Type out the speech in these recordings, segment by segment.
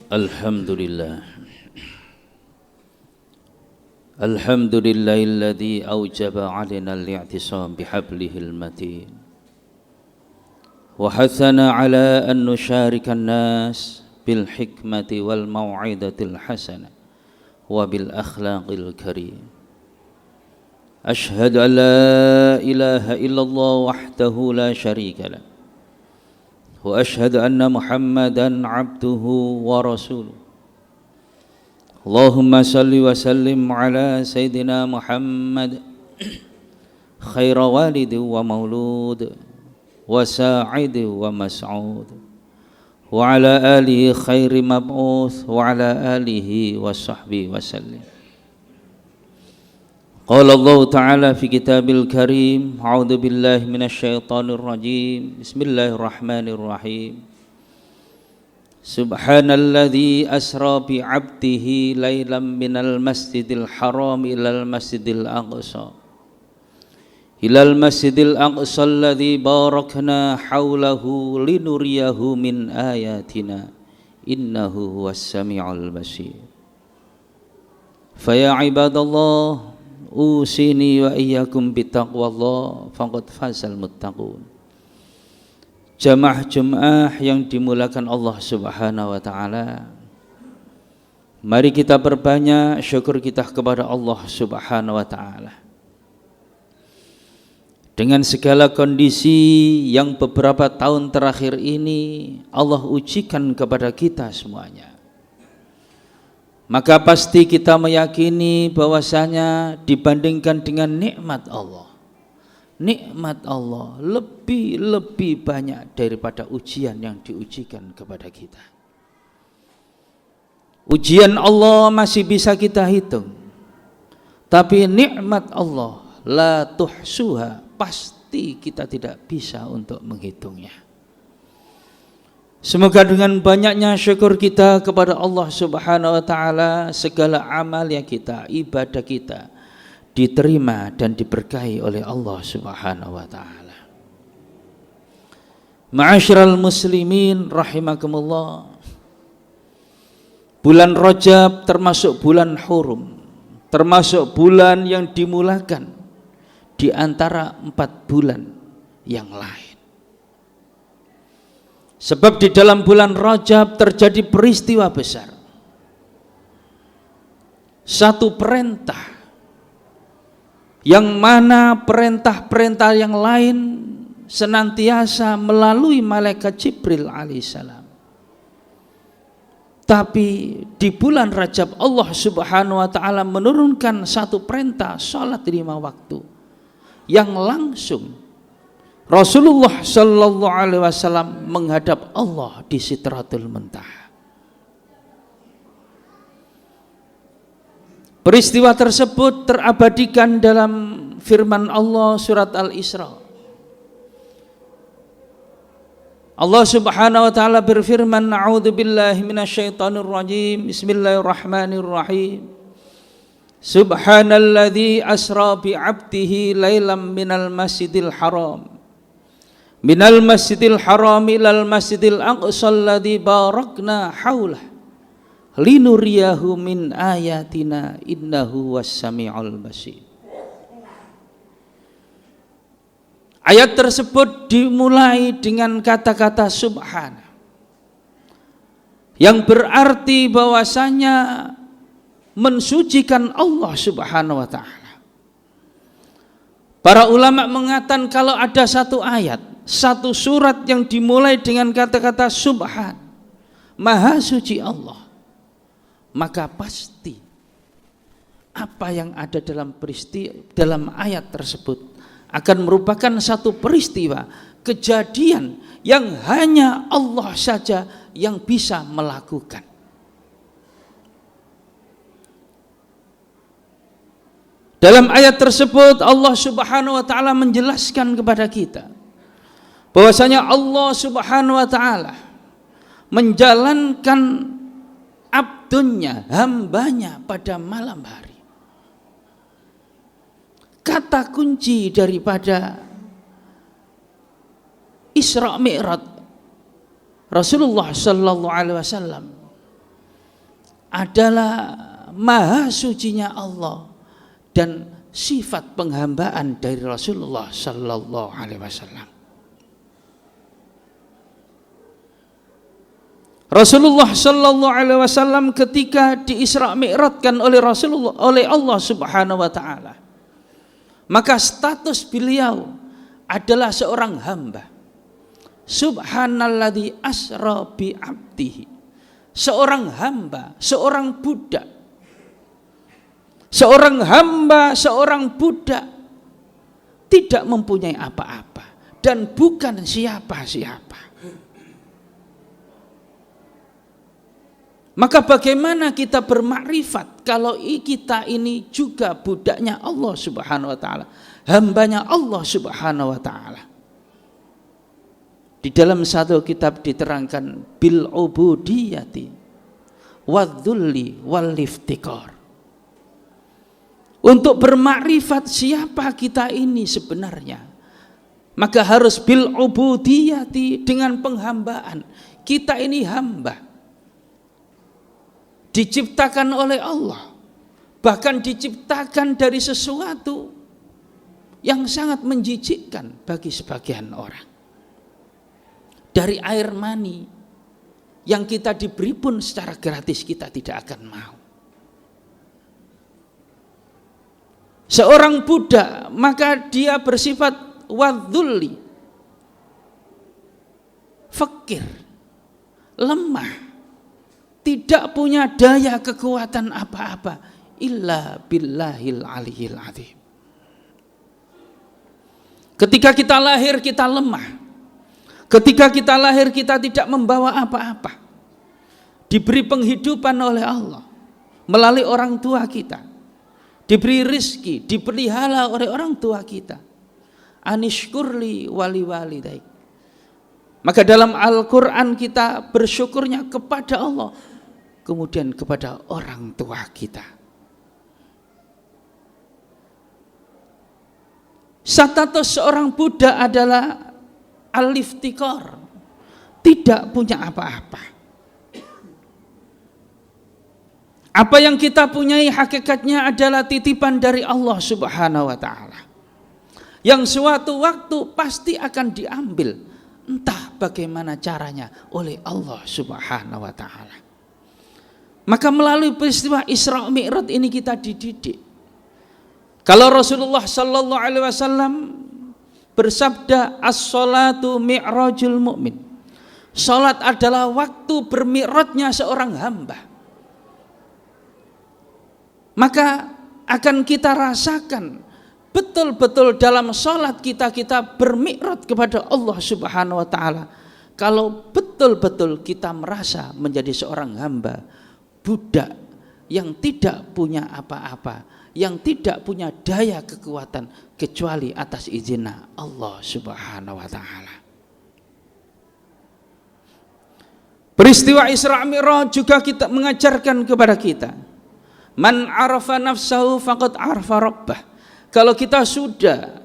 Alhamdulillah. Alhamdulillahilladzi aujaba 'alaina al-i'tisam bihablihil matin wa hathana 'ala an nusharika an-nas bil hikmati wal mau'izatil hasanah wa bil akhlaqil karim. Ashhadu an la ilaha illallah wahdahu la syarika lah wa ashhadu anna Muhammadan 'abduhu wa rasuluh. Allahumma salli wa sallim ala Sayyidina Muhammad khaira walid wa maulud wa sa'id wa mas'ud wa ala alihi khairi mab'uth wa ala alihi wa sahbihi wa sallim. Qala Allah Ta'ala fi kitabil karim, a'udzu billahi minasy syaithanir rajim. Bismillahirrahmanirrahim. Subhanalladzi asra bi 'abdihi lailan minal masjidil haram ilal masjidil aqsa. Ilal masjidil aqsa alladzi barakna haulahu linuriyahu min ayatina innahu huwas samiul basir. Fa ya ibadallah usini wa iyyakum bittaqwallah faqad fazal muttaqun. Jamaah yang dimulakan Allah Subhanahu wa taala, mari kita perbanyak syukur kita kepada Allah Subhanahu wa taala. Dengan segala kondisi yang beberapa tahun terakhir ini Allah ujikan kepada kita semuanya, maka pasti kita meyakini bahwasanya dibandingkan dengan nikmat Allah lebih banyak daripada ujian yang diujikan kepada kita. Ujian Allah masih bisa kita hitung, tapi nikmat Allah la tuhsuha, pasti kita tidak bisa untuk menghitungnya. Semoga dengan banyaknya syukur kita kepada Allah Subhanahu wa taala, segala amal yang kita, ibadah kita diterima dan diberkahi oleh Allah Subhanahu wa taala. Ma'asyiral muslimin rahimakumullah. Bulan Rajab termasuk bulan hurum, termasuk bulan yang dimulakan di antara 4 bulan yang lain. Sebab di dalam bulan Rajab terjadi peristiwa besar. Satu perintah yang mana perintah-perintah yang lain senantiasa melalui malaikat Jibril alaihissalam. Tapi di bulan Rajab Allah Subhanahu wa taala menurunkan satu perintah salat 5 waktu yang langsung Rasulullah sallallahu alaihi wasallam menghadap Allah di Sidratul Muntaha. Peristiwa tersebut terabadikan dalam firman Allah surat Al-Isra. Allah Subhanahu wa taala berfirman, a'udzu billahi minasyaitonir rajim. Bismillahirrahmanirrahim. Subhanalladzi asra bi 'abdihi lailan minal masjidil haram ilal masjidil aqsa alladzi barakna haulah linuriyahu min ayatina innahu was-sami'ul basir. Ayat tersebut dimulai dengan kata-kata subhana, yang berarti bahwasanya mensucikan Allah Subhanahu wa taala. Para ulama mengatakan kalau ada satu ayat, satu surat yang dimulai dengan kata-kata subhan, maha suci Allah, maka pasti apa yang ada dalam ayat tersebut akan merupakan satu peristiwa, kejadian yang hanya Allah saja yang bisa melakukan. Dalam ayat tersebut Allah Subhanahu wa taala menjelaskan kepada kita bahwasanya Allah Subhanahu wa taala menjalankan abdunya, hambanya pada malam hari. Kata kunci daripada Isra Mi'raj Rasulullah sallallahu alaihi wasallam adalah maha sucinya Allah dan sifat penghambaan dari Rasulullah sallallahu alaihi wasallam. Rasulullah sallallahu alaihi wasallam ketika diisra mi'rajkan oleh Rasulullah oleh Allah Subhanahu wa taala, maka status beliau adalah seorang hamba. Subhanalladzi asra bi 'abdihi. Seorang hamba, seorang budak. Seorang hamba, seorang budak tidak mempunyai apa-apa dan bukan siapa-siapa. Maka bagaimana kita bermakrifat kalau kita ini juga budaknya Allah Subhanahu wa taala, hambanya Allah Subhanahu wa taala. Di dalam satu kitab diterangkan bil ubudiyati wadzulli wal iftikar. Untuk bermakrifat siapa kita ini sebenarnya, maka harus bil ubudiyati, dengan penghambaan. Kita ini hamba, diciptakan oleh Allah, bahkan diciptakan dari sesuatu yang sangat menjijikkan bagi sebagian orang. Dari air mani yang kita diberi pun secara gratis kita tidak akan mau. Seorang budak maka dia bersifat wadzulli, fakir, lemah, tidak punya daya kekuatan apa-apa illa billahil aliyil azim. Ketika kita lahir kita lemah. Ketika kita lahir kita tidak membawa apa-apa. Diberi penghidupan oleh Allah melalui orang tua kita. Diberi rizki, dipelihara oleh orang tua kita. Anishkurli wali walidaik. Maka dalam Al-Quran kita bersyukurnya kepada Allah, kemudian kepada orang tua kita. Status seorang budak adalah al-iftikar, tidak punya apa-apa. Apa yang kita punyai hakikatnya adalah titipan dari Allah Subhanahu wa taala, yang suatu waktu pasti akan diambil, entah bagaimana caranya, oleh Allah Subhanahu wa taala. Maka melalui peristiwa Isra Mi'raj ini kita dididik. Kalau Rasulullah sallallahu alaihi wasallam bersabda, as-salatu mi'rajul mu'min. Salat adalah waktu bermi'rajnya seorang hamba. Maka akan kita rasakan betul-betul dalam salat kita bermi'raj kepada Allah Subhanahu wa taala. Kalau betul-betul kita merasa menjadi seorang hamba, budak yang tidak punya apa-apa, yang tidak punya daya kekuatan kecuali atas izin Allah Subhanahu wa taala. Peristiwa Isra Mi'raj juga kita mengajarkan kepada kita, man arafa nafsahu faqad arafa rabbah. Kalau kita sudah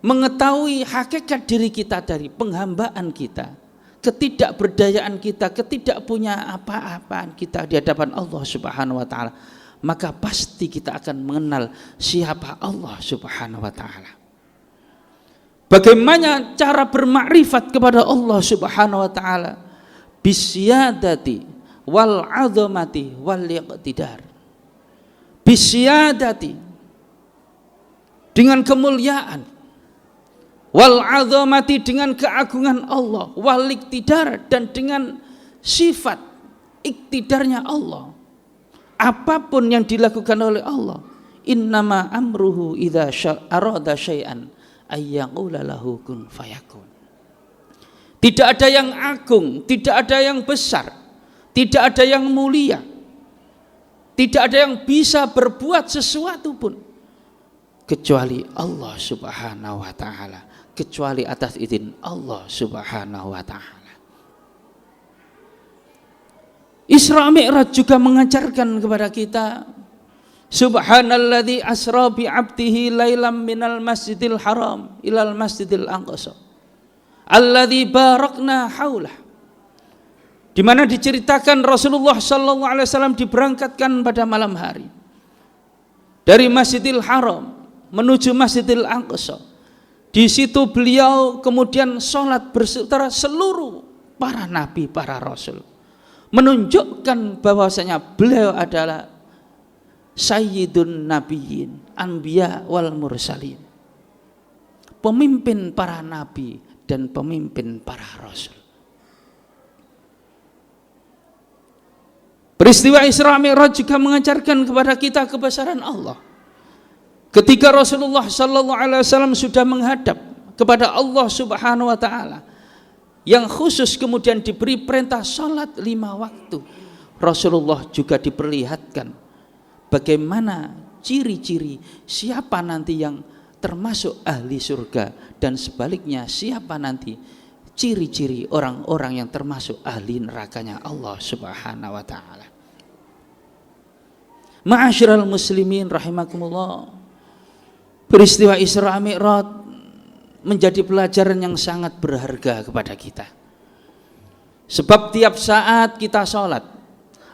mengetahui hakikat diri kita dari penghambaan kita, ketidakberdayaan kita, ketidakpunya apa-apaan kita di hadapan Allah Subhanahu wa taala, maka pasti kita akan mengenal siapa Allah Subhanahu wa taala. Bagaimana cara bermakrifat kepada Allah Subhanahu wa taala? Bisyadati wal 'azamati wal iqtidar. Bisyadati, dengan kemuliaan, wal 'azamati, dengan keagungan Allah, wal iqtidar, dan dengan sifat iqtidarnya Allah. Apapun yang dilakukan oleh Allah, innama amruhu idza arada syai'an ayyaqula lahu kun fayakun. Tidak ada yang agung, tidak ada yang besar, tidak ada yang mulia, tidak ada yang bisa berbuat sesuatu pun kecuali Allah Subhanahu wa taala, kecuali atas izin Allah Subhanahu wa taala. Isra Mi'raj juga mengajarkan kepada kita, subhanalladzi asra bi 'abdihi lailam minal masjidil haram ilal masjidil aqsa alladzi barakna haulah. di mana diceritakan Rasulullah sallallahu alaihi wasallam diberangkatkan pada malam hari dari Masjidil Haram menuju Masjidil Aqsa. Di situ beliau kemudian sholat bersama seluruh para nabi, para rasul, menunjukkan bahwasanya beliau adalah Sayyidun Nabiyyin, Anbiya wal Mursalin, pemimpin para nabi dan pemimpin para rasul. Peristiwa Isra Mi'raj juga mengajarkan kepada kita kebesaran Allah. Ketika Rasulullah sallallahu alaihi wasallam sudah menghadap kepada Allah Subhanahu wa taala, yang khusus kemudian diberi perintah salat 5 waktu, Rasulullah juga diperlihatkan bagaimana ciri-ciri siapa nanti yang termasuk ahli surga, dan sebaliknya siapa nanti ciri-ciri orang-orang yang termasuk ahli nerakanya Allah Subhanahu wa taala. Ma'asyiral muslimin rahimakumullah, peristiwa Isra Mi'raj menjadi pelajaran yang sangat berharga kepada kita. Sebab tiap saat kita sholat,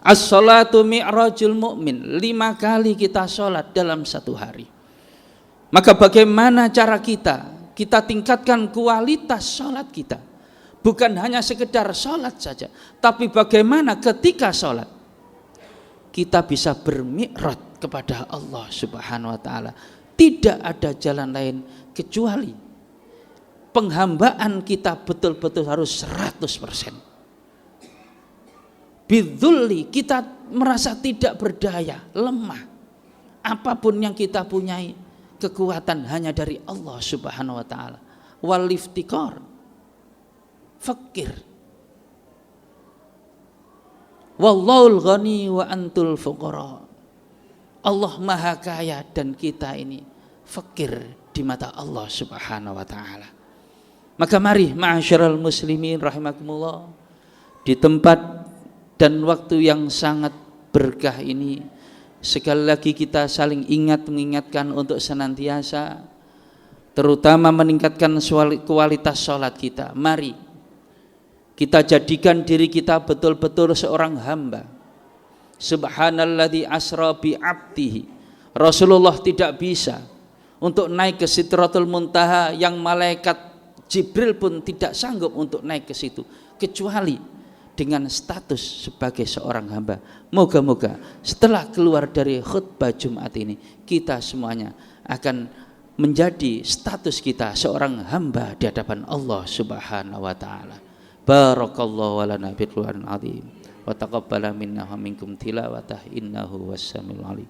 as-salatu mi'rajul mu'min, 5 kali kita sholat dalam satu hari. Maka bagaimana cara kita tingkatkan kualitas sholat kita. Bukan hanya sekedar sholat saja, tapi bagaimana ketika sholat kita bisa bermi'raj kepada Allah Subhanahu wa ta'ala. Tidak ada jalan lain kecuali penghambaan kita betul-betul harus 100%. Bidzulli, kita merasa tidak berdaya, lemah. Apapun yang kita punyai, kekuatan hanya dari Allah Subhanahu wa taala. Wal iftikar, fakir. Wallahul ghani wa antul fuqara. Allah maha kaya dan kita ini fakir di mata Allah Subhanahu wa taala. Maka mari ma'asyiral muslimin rahimakumullah, di tempat dan waktu yang sangat berkah ini, sekali lagi kita saling mengingatkan untuk senantiasa terutama meningkatkan kualitas sholat kita. Mari kita jadikan diri kita betul-betul seorang hamba. Subhanalladzi asra bi 'abdihi. Rasulullah tidak bisa untuk naik ke Sidratul Muntaha yang malaikat Jibril pun tidak sanggup untuk naik ke situ kecuali dengan status sebagai seorang hamba. Moga-moga setelah keluar dari khutbah Jumat ini, kita semuanya akan menjadi status kita seorang hamba di hadapan Allah Subhanahu wa taala. Barakallahu wa lana bil Qur'anil azim wa taqabbala minna wa minkum tilawatah innahu was samiul alim.